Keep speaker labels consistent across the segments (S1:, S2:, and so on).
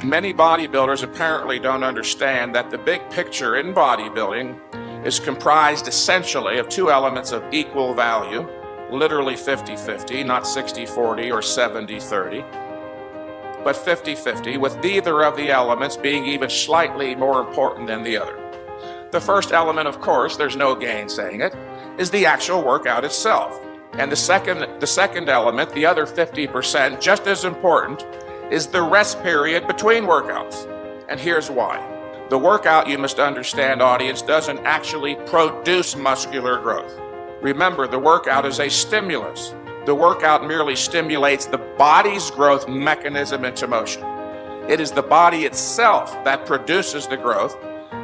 S1: Many bodybuilders apparently don't understand that the big picture in bodybuilding is comprised essentially of two elements of equal value, literally 50-50, not 60-40 or 70-30, but 50-50, with neither of the elements being even slightly more important than the other. The first element, of course, there's no gainsaying it, is the actual workout itself. And the second element, the other 50%, just as important, is the rest period between workouts. And here's why. The workout, you must understand, audience, doesn't actually produce muscular growth. Remember, the workout is a stimulus. The workout merely stimulates the body's growth mechanism into motion. It is the body itself that produces the growth,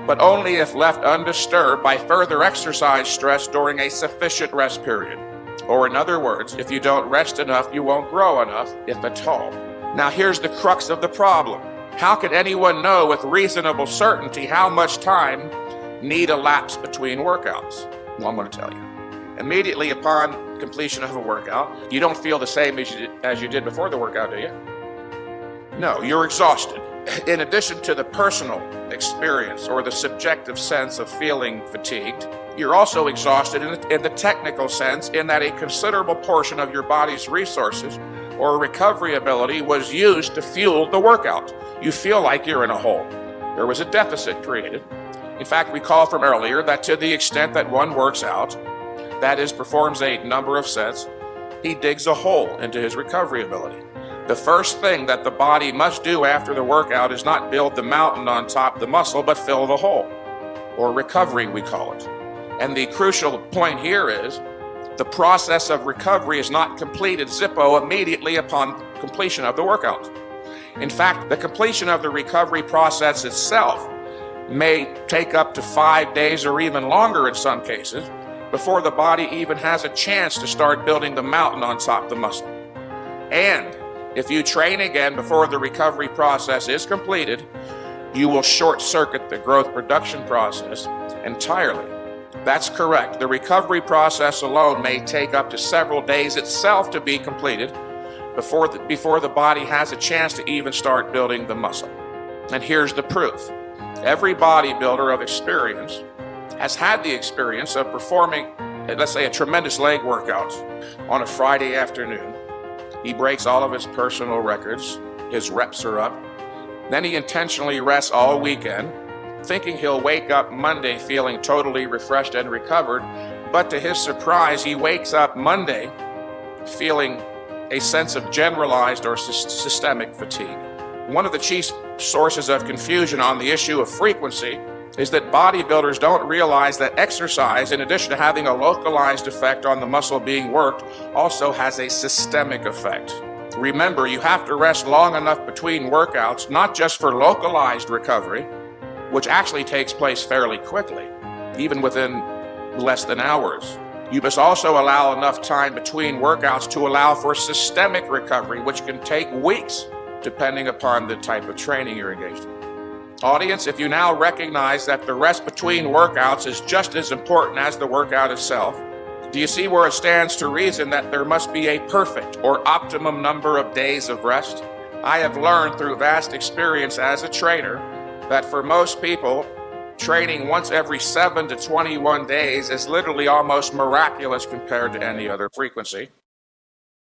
S1: but only if left undisturbed by further exercise stress during a sufficient rest period. Or in other words, if you don't rest enough, you won't grow enough, if at all. Now here's the crux of the problem. How could anyone know with reasonable certainty how much time need elapse between workouts? Well, I'm going to tell you. Immediately upon completion of a workout, you don't feel the same as you did before the workout, do you? No, you're exhausted. In addition to the personal experience or the subjective sense of feeling fatigued, you're also exhausted in the technical sense, in that a considerable portion of your body's resources or recovery ability was used to fuel the workout. You feel like you're in a hole. There was a deficit created. In fact, recall from earlier that to the extent that one works out, that is, performs a number of sets, he digs a hole into his recovery ability. The first thing that the body must do after the workout is not build the mountain on top of the muscle, but fill the hole, or recovery we call it. And the crucial point here is the process of recovery is not completed zippo immediately upon completion of the workout. In fact, the completion of the recovery process itself may take up to 5 days or even longer in some cases before the body even has a chance to start building the mountain on top of the muscle. And if you train again before the recovery process is completed, you will short-circuit the growth production process entirely. That's correct. The recovery process alone may take up to several days itself to be completed before the body has a chance to even start building the muscle. And here's the proof. Every bodybuilder of experience has had the experience of performing, let's say, a tremendous leg workout on a Friday afternoon. He breaks all of his personal records. His reps are up. Then he intentionally rests all weekend, thinking he'll wake up Monday feeling totally refreshed and recovered. But to his surprise, he wakes up Monday feeling a sense of generalized or systemic fatigue. One of the chief sources of confusion on the issue of frequency is that bodybuilders don't realize that exercise, in addition to having a localized effect on the muscle being worked, also has a systemic effect. Remember, you have to rest long enough between workouts, not just for localized recovery, which actually takes place fairly quickly, even within less than hours. You must also allow enough time between workouts to allow for systemic recovery, which can take weeks, depending upon the type of training you're engaged in. Audience, if you now recognize that the rest between workouts is just as important as the workout itself, do you see where it stands to reason that there must be a perfect or optimum number of days of rest? I have learned through vast experience as a trainer that for most people, training once every 7 to 21 days is literally almost miraculous compared to any other frequency.